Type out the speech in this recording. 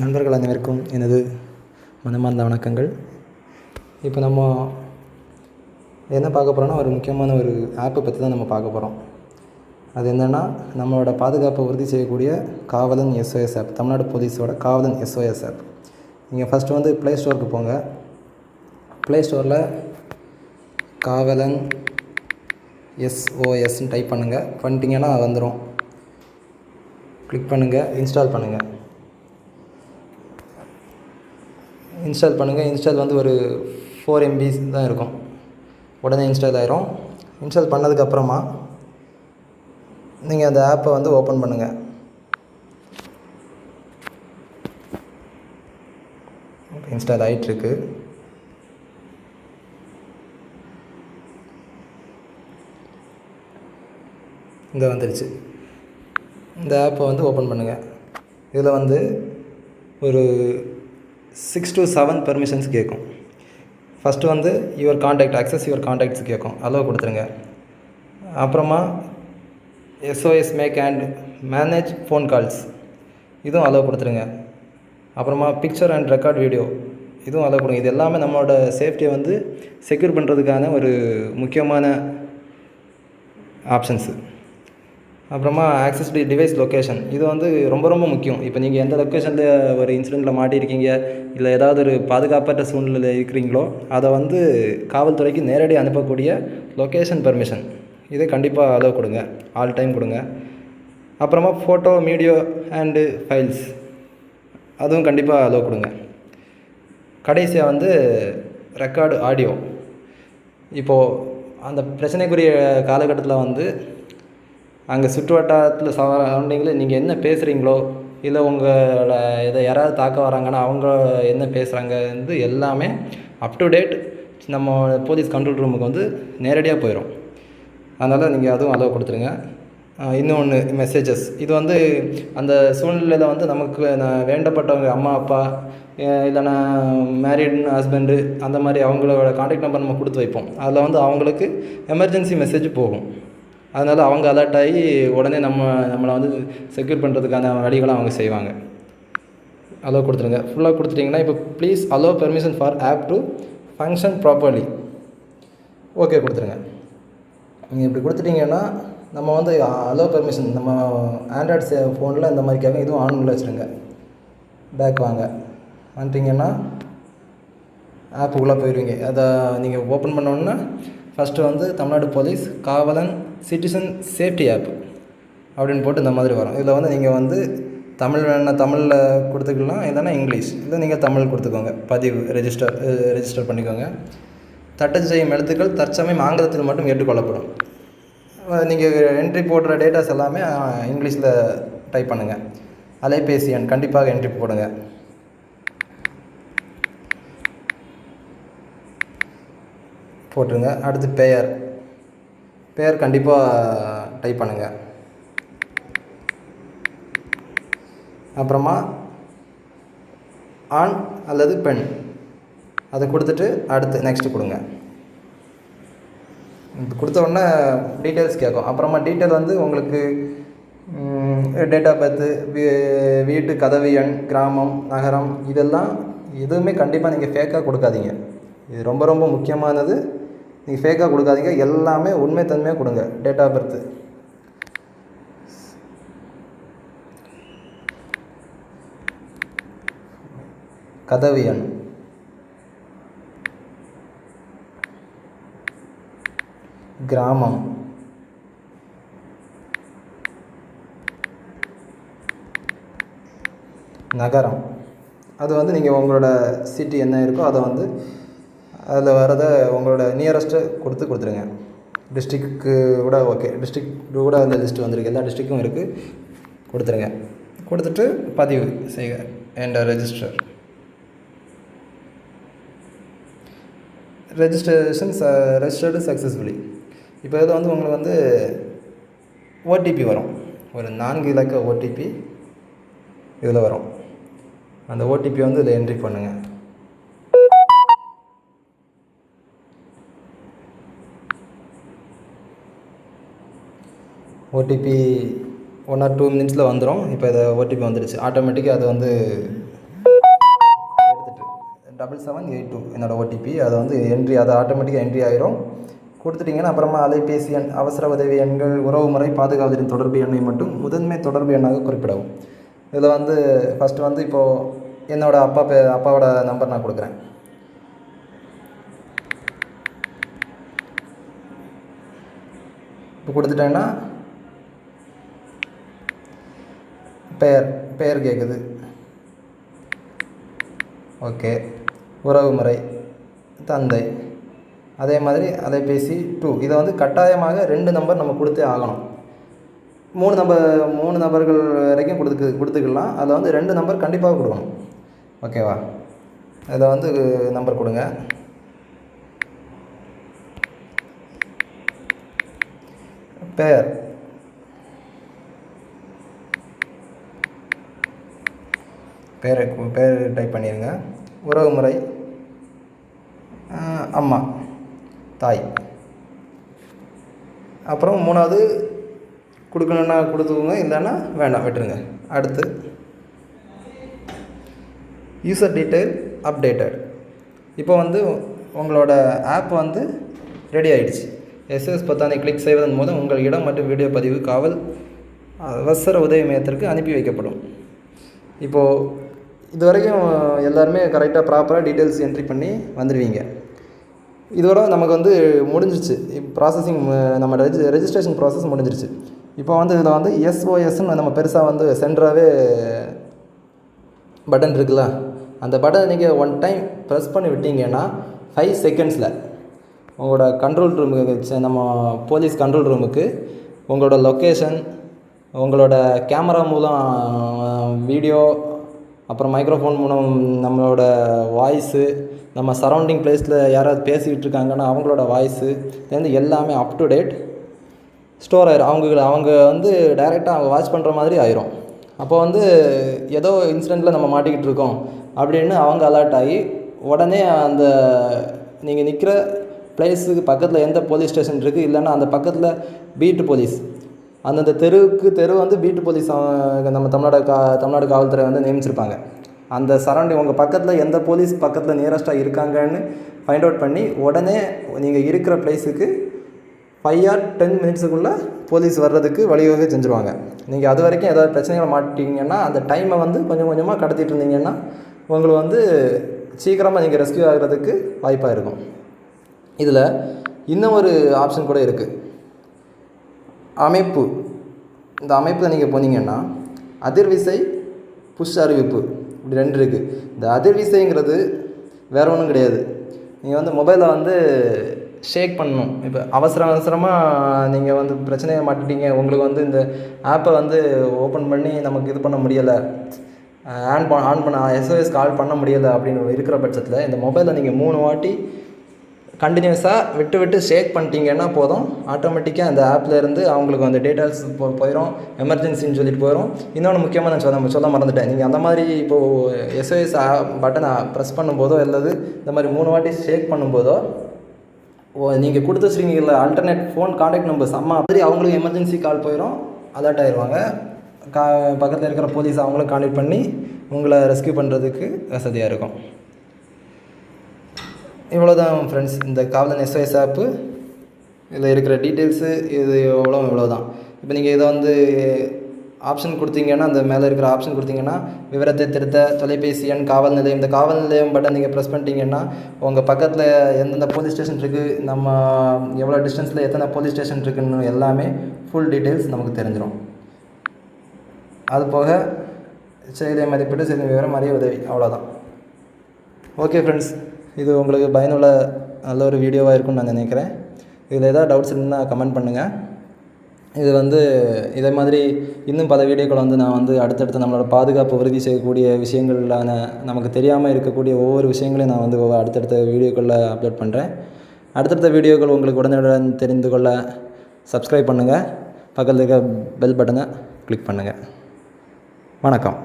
நண்பர்கள் அனைவருக்கும் எனது மனமார்ந்த வணக்கங்கள். இப்போ நம்ம என்ன பார்க்க போகிறோன்னா, ஒரு முக்கியமான ஒரு ஆப்பை பற்றி தான் நம்ம பார்க்க போகிறோம். அது என்னென்னா, நம்மளோட பாதுகாப்பை உறுதி செய்யக்கூடிய காவலன் SOS ஆப், தமிழ்நாடு போலீஸோட காவலன் SOS ஆப். நீங்கள் ஃபஸ்ட்டு வந்து ப்ளே ஸ்டோருக்கு போங்க. ப்ளே ஸ்டோரில் காவலன் SOSன்னு டைப் பண்ணுங்கள். பண்ணிட்டீங்கன்னா வந்துடும். கிளிக் பண்ணுங்கள், இன்ஸ்டால் பண்ணுங்கள். இன்ஸ்டால் வந்து ஒரு 4 MB தான் இருக்கும். உடனே இன்ஸ்டால் ஆயிரும். இன்ஸ்டால் பண்ணதுக்கப்புறமா நீங்கள் அந்த ஆப்பை வந்து ஓப்பன் பண்ணுங்கள். இன்ஸ்டால் ஆகிட்டுருக்கு. இங்கே வந்துடுச்சு. இந்த ஆப்பை வந்து ஓப்பன் பண்ணுங்கள். இதில் வந்து ஒரு 6 to 7 பெர்மிஷன்ஸ் கேட்கும். ஃபஸ்ட்டு வந்து your contact, access your contacts கேட்கும். அலோவ் கொடுத்துருங்க. அப்புறமா SOS make and manage phone calls, இதுவும் அலோவ் கொடுத்துருங்க. அப்புறமா பிக்சர் அண்ட் ரெக்கார்ட் வீடியோ, இதுவும் அலோவ் கொடுங்க. இது எல்லாமே நம்மளோட சேஃப்டியை வந்து செக்யூர் பண்ணுறதுக்கான ஒரு முக்கியமான ஆப்ஷன்ஸு. அப்புறமா ஆக்சஸ் டிவைஸ் லொக்கேஷன், இது வந்து ரொம்ப ரொம்ப முக்கியம். இப்போ நீங்கள் எந்த லொக்கேஷனில் ஒரு இன்சிடெண்ட்டில் மாட்டியிருக்கீங்க, இல்லை ஏதாவது ஒரு பாதுகாப்பற்ற சூழ்நிலையில் இருக்கிறீங்களோ, அதை வந்து காவல்துறைக்கு நேரடி அனுப்பக்கூடிய லொக்கேஷன் பெர்மிஷன், இதை கண்டிப்பாக அலோவ் கொடுங்க. ஆல் டைம் கொடுங்க. அப்புறமா ஃபோட்டோ, வீடியோ அண்டு ஃபைல்ஸ், அதுவும் கண்டிப்பாக அலோவ் கொடுங்க. கடைசியாக வந்து ரெக்கார்டு ஆடியோ. இப்போது அந்த பிரச்சனைக்குரிய காலகட்டத்தில் வந்து அங்கே சுற்று வட்டாரத்தில் சரௌண்டிங்கில் நீங்கள் என்ன பேசுகிறீங்களோ, இல்லை உங்களோட இதை யாராவது தாக்க வராங்கன்னா அவங்க என்ன பேசுகிறாங்க வந்து எல்லாமே அப் டு டேட் நம்ம போலீஸ் கண்ட்ரோல் ரூமுக்கு வந்து நேரடியாக போயிடும். அதனால் நீங்கள் அதுவும் அலோவ் கொடுத்துருங்க. இன்னொன்று மெசேஜஸ், இது வந்து அந்த சூழ்நிலையில் வந்து நமக்கு வேண்டப்பட்டவங்க அம்மா அப்பா, இல்லைனா மேரிட் ஹஸ்பண்டு, அந்த மாதிரி அவங்களோட கான்டாக்ட் நம்பர் நம்ம கொடுத்து வைப்போம். அதில் வந்து அவங்களுக்கு எமர்ஜென்சி மெசேஜ் போகும். அதனால் அவங்க அலர்ட் ஆகி உடனே நம்மளை வந்து செக்யூர் பண்ணுறதுக்கான வழிகளை அவங்க செய்வாங்க. அலோவ் கொடுத்துருங்க. ஃபுல்லாக கொடுத்துட்டிங்கன்னா, இப்போ please allow permission for app to function properly, okay கொடுத்துருங்க. நீங்கள் இப்படி கொடுத்துட்டிங்கன்னா நம்ம வந்து அலோவ் பெர்மிஷன், நம்ம ஆண்ட்ராய்டு ஃபோனில் இந்த மாதிரி கேட்கும், இதுவும் ஆன்ல வச்சுருங்க. பேக் வாங்க. வந்துட்டிங்கன்னா ஆப்புக்குள்ளே போயிடுவீங்க. அதை நீங்கள் ஓப்பன் பண்ணோன்னா ஃபஸ்ட்டு வந்து தமிழ்நாடு போலீஸ் காவலன் சிட்டிசன் சேஃப்டி ஆப் அப்படின்னு போட்டு இந்த மாதிரி வரும். இதில் வந்து நீங்கள் வந்து தமிழ் வேணுன்னா தமிழில் கொடுத்துக்கலாம், இல்லைன்னா இங்கிலீஷ், இல்லை நீங்கள் தமிழ் கொடுத்துக்கோங்க. பதிவு ரெஜிஸ்டர் பண்ணிக்கோங்க. தட்டச்சு செய்யும் எழுத்துக்கள் தற்சமயம் ஆங்கிலத்தில் மட்டும் ஏற்றுக்கொள்ளப்படும். நீங்கள் என்ட்ரி போடுற டேட்டாஸ் எல்லாமே இங்கிலீஷில் டைப் பண்ணுங்கள். அலைபேசி எண் கண்டிப்பாக என்ட்ரி போடுங்க. போட்டுருங்க. அடுத்து பெயர் கண்டிப்பாக டைப் பண்ணுங்கள். அப்புறமா ஆண் அல்லது பெண், அதை கொடுத்துட்டு அடுத்து நெக்ஸ்ட்டு கொடுங்க. கொடுத்த உடனே டீட்டெயில்ஸ் கேட்கும். அப்புறமா டீட்டெயில் வந்து உங்களுக்கு டேட் ஆஃப் பர்த்து, வீட்டு கதவு எண், கிராமம், நகரம், இதெல்லாம் எதுவுமே கண்டிப்பாக நீங்கள் ஃபேக்காக கொடுக்காதீங்க. இது ரொம்ப ரொம்ப முக்கியமானது. நீங்கள் ஃபேக்காக கொடுக்காதீங்க, எல்லாமே உண்மைத்தன்மையாக கொடுங்க. டேட் ஆஃப் பர்த்து, கதவு எண், கிராமம், நகரம், அது வந்து நீங்கள் உங்களோட சிட்டி என்ன இருக்கோ அதை வந்து அதில் வரதை உங்களோட நியரஸ்ட்டு கொடுத்துருங்க. டிஸ்ட்ரிக்கு கூட ஓகே, டிஸ்ட்ரிக் கூட அந்த லிஸ்ட்டு வந்திருக்கு, எல்லா டிஸ்ட்ரிக்கும் இருக்குது, கொடுத்துருங்க. கொடுத்துட்டு பதிவு செய்க அண்ட் ரெஜிஸ்டர்டு சக்ஸஸ்ஃபுல்லி. இப்போ இதில் வந்து உங்களுக்கு வந்து ஓடிபி வரும், ஒரு 4 இலக்க ஓடிபி இதில் வரும். அந்த ஓடிபி வந்து இதில் என்ட்ரி பண்ணுங்கள். ஓடிபி 1 or 2 மினிட்ஸில் வந்துடும். இப்போ இதை ஓடிபி வந்துடுச்சு, ஆட்டோமேட்டிக்காக அது வந்து 7782 என்னோடய ஓடிபி. அதை வந்து அது ஆட்டோமேட்டிக்காக என்ட்ரி ஆகிரும். கொடுத்துட்டிங்கன்னா அப்புறமா அலைபேசி எண், அவசர உதவி எண்கள், உறவுமுறை, பாதுகாவலரின் தொடர்பு எண்ணை மட்டும் முதன்மை தொடர்பு எண்ணாக குறிப்பிடவும். இதில் வந்து ஃபஸ்ட்டு வந்து இப்போது என்னோடய அப்பாவோட நம்பர் நான் கொடுக்குறேன். இப்போ கொடுத்துட்டேன்னா பெயர் கேட்குது. ஓகே. உறவுமுறை தந்தை. அதே மாதிரி அலைபேசி 2. இதை வந்து கட்டாயமாக 2 நம்பர் நம்ம கொடுத்தே ஆகணும். 3 நபர்கள் வரைக்கும் கொடுத்துக்கலாம். அதில் வந்து 2 நம்பர் கண்டிப்பாக கொடுக்கணும். ஓகேவா? இதை வந்து நம்பர் கொடுங்க. பெயர் டைப் பண்ணிடுங்க. உறவுமுறை அம்மா, தாய். அப்புறம் 3வது கொடுக்கணுன்னா கொடுத்துக்கோங்க, இல்லைன்னா வேண்டாம், விட்டுருங்க. அடுத்து யூசர் டீட்டெயில் அப்டேட்டட். இப்போ வந்து உங்களோட ஆப் வந்து ரெடி ஆகிடுச்சு. SOS பொத்தானை கிளிக் செய்வதன் மூலம் உங்கள் இடம் மற்றும் வீடியோ பதிவு காவல் அவசர உதவி மையத்திற்கு அனுப்பி வைக்கப்படும். இப்போது இது வரைக்கும் எல்லாருமே கரெக்டாக ப்ராப்பராக டீட்டெயில்ஸ் என்ட்ரி பண்ணி வந்துடுவீங்க. இதோட நமக்கு வந்து முடிஞ்சிச்சு ப்ராசஸிங். நம்ம ரெஜிஸ்ட்ரேஷன் ப்ராசஸ் முடிஞ்சிருச்சு. இப்போ வந்து இதில் வந்து SOSன்னு நம்ம பெருசாக வந்து சென்டராகவே பட்டன் இருக்குல்ல, அந்த பட்டனை நீங்கள் ஒன் டைம் ப்ரெஸ் பண்ணி விட்டீங்கன்னா 5 செகண்ட்ஸில் உங்களோட கண்ட்ரோல் ரூமுக்கு, நம்ம போலீஸ் கண்ட்ரோல் ரூமுக்கு உங்களோட லொக்கேஷன், உங்களோட கேமரா மூலம் வீடியோ, அப்புறம் மைக்ரோஃபோன் மூலம் நம்மளோட வாய்ஸு, நம்ம சரௌண்டிங் பிளேஸில் யாராவது பேசிக்கிட்டு இருக்காங்கன்னா அவங்களோட வாய்ஸு வந்து எல்லாமே அப் டு டேட் ஸ்டோர் ஆயிரும். அவங்க வந்து டைரெக்டாக அவங்க வாட்ச் பண்ணுற மாதிரி ஆயிரும். அப்போ வந்து ஏதோ இன்சிடெண்ட்டில் நம்ம மாட்டிக்கிட்டு இருக்கோம் அப்படின்னு அவங்க அலர்ட் ஆகி உடனே அந்த நீங்கள் நிற்கிற பிளேஸுக்கு பக்கத்தில் எந்த போலீஸ் ஸ்டேஷன் இருக்குது, இல்லைன்னா அந்த பக்கத்தில் பீட்டு போலீஸ், அந்தந்த தெரு வந்து பீட்டு போலீஸ் நம்ம தமிழ்நாடு காவல்துறை வந்து நியமிச்சிருப்பாங்க. அந்த சரௌண்டிங் உங்கள் பக்கத்தில் எந்த போலீஸ் பக்கத்தில் நியரஸ்ட்டாக இருக்காங்கன்னு ஃபைண்ட் அவுட் பண்ணி உடனே நீங்கள் இருக்கிற பிளேஸுக்கு 5 or 10 மினிட்ஸுக்குள்ளே போலீஸ் வர்றதுக்கு வழிவகை செஞ்சுருவாங்க. நீங்கள் அது வரைக்கும் ஏதாவது பிரச்சனைகளை மாட்டிங்கன்னா அந்த டைமை வந்து கொஞ்சம் கொஞ்சமாக கடத்திட்டு இருந்தீங்கன்னா உங்களுக்கு வந்து சீக்கிரமாக நீங்கள் ரெஸ்க்யூ ஆகிறதுக்கு வாய்ப்பாக இருக்கும். இதில் இன்னும் ஒரு ஆப்ஷன் கூட இருக்குது, அமைப்பு. இந்த அமைப்பில் நீங்கள் போனீங்கன்னா அதிர்விசை, புஷ் அறிவிப்பு, இப்படி 2 இருக்குது. இந்த அதிர்விசைங்கிறது வேறு ஒன்றும் கிடையாது. நீங்கள் வந்து மொபைலை வந்து ஷேக் பண்ணணும். இப்போ அவசரமாக நீங்கள் வந்து பிரச்சனையை மாட்டிட்டீங்க, உங்களுக்கு வந்து இந்த ஆப்பை வந்து ஓப்பன் பண்ணி நமக்கு இது பண்ண முடியலை, ஆன் பண்ண SOS கால் பண்ண முடியலை அப்படின்னு இருக்கிற பட்சத்தில் இந்த மொபைலை நீங்கள் 3 வாட்டி கண்டினியூஸாக விட்டு ஷேக் பண்ணிட்டீங்கன்னா போதும், ஆட்டோமேட்டிக்காக அந்த ஆப்லேருந்து அவங்களுக்கு அந்த டீட்டெயில்ஸ் போயிடும், எமர்ஜென்சின்னு சொல்லிட்டு போயிடும். இன்னொன்று முக்கியமாக நான் சொல்ல மறந்துட்டேன். நீங்கள் அந்த மாதிரி இப்போது SOS பட்டனை ப்ரெஸ் பண்ணும்போதோ அல்லது இந்த மாதிரி 3 வாட்டி ஷேக் பண்ணும்போதோ நீங்கள் கொடுத்து வச்சுருக்கீங்கள ஆல்டர்னேட் ஃபோன் கான்டாக்ட் நம்பர்ஸ் மாதிரி அவங்களுக்கு எமர்ஜென்சி கால் போயிடும், அலர்ட் ஆயிடுவாங்க. பக்கத்தில் இருக்கிற போலீஸ் அவங்களும் கான்டாக்ட் பண்ணி உங்களை ரெஸ்க்யூ பண்ணுறதுக்கு வசதியாக இருக்கும். இவ்வளோதான் ஃப்ரெண்ட்ஸ், இந்த கவலன் SOS ஆப்பு. இதில் இருக்கிற டீட்டெயில்ஸு இது இவ்வளோதான். இப்போ நீங்கள் இதை வந்து ஆப்ஷன் கொடுத்தீங்கன்னா, அந்த மேலே இருக்கிற ஆப்ஷன் கொடுத்தீங்கன்னா விவரத்தை திருத்த தொலைபேசி எண், காவல் நிலையம், இந்த காவல் நிலையம் பட்டன் நீங்கள் ப்ரெஸ் பண்ணிட்டீங்கன்னா உங்கள் பக்கத்தில் எந்தெந்த போலீஸ் ஸ்டேஷன் இருக்குது, நம்ம எவ்வளோ டிஸ்டன்ஸில் எத்தனை போலீஸ் ஸ்டேஷன் இருக்குன்னு எல்லாமே ஃபுல் டீட்டெயில்ஸ் நமக்கு தெரிஞ்சிடும். அது போக செயலை மதிப்பீடு, செயலின் விவரம், அறிய உதவி, அவ்வளோதான். ஓகே ஃப்ரெண்ட்ஸ், இது உங்களுக்கு பயனுள்ள நல்ல ஒரு வீடியோவாக இருக்கும்னு நான் நினைக்கிறேன். இதில் ஏதாவது டவுட்ஸ் இருந்தால் கமெண்ட் பண்ணுங்கள். இது வந்து இதே மாதிரி இன்னும் பல வீடியோக்கள் வந்து நான் வந்து அடுத்தடுத்து நம்மளோட பாதுகாப்பு உறுதி செய்யக்கூடிய விஷயங்களான நமக்கு தெரியாமல் இருக்கக்கூடிய ஒவ்வொரு விஷயங்களையும் நான் வந்து அடுத்தடுத்த வீடியோக்களில் அப்லோட் பண்ணுறேன். அடுத்தடுத்த வீடியோக்கள் உங்களுக்கு உடனுடன் தெரிந்து கொள்ள சப்ஸ்கிரைப் பண்ணுங்கள், பக்கத்தில் இருக்க பெல் பட்டனை கிளிக் பண்ணுங்கள். வணக்கம்.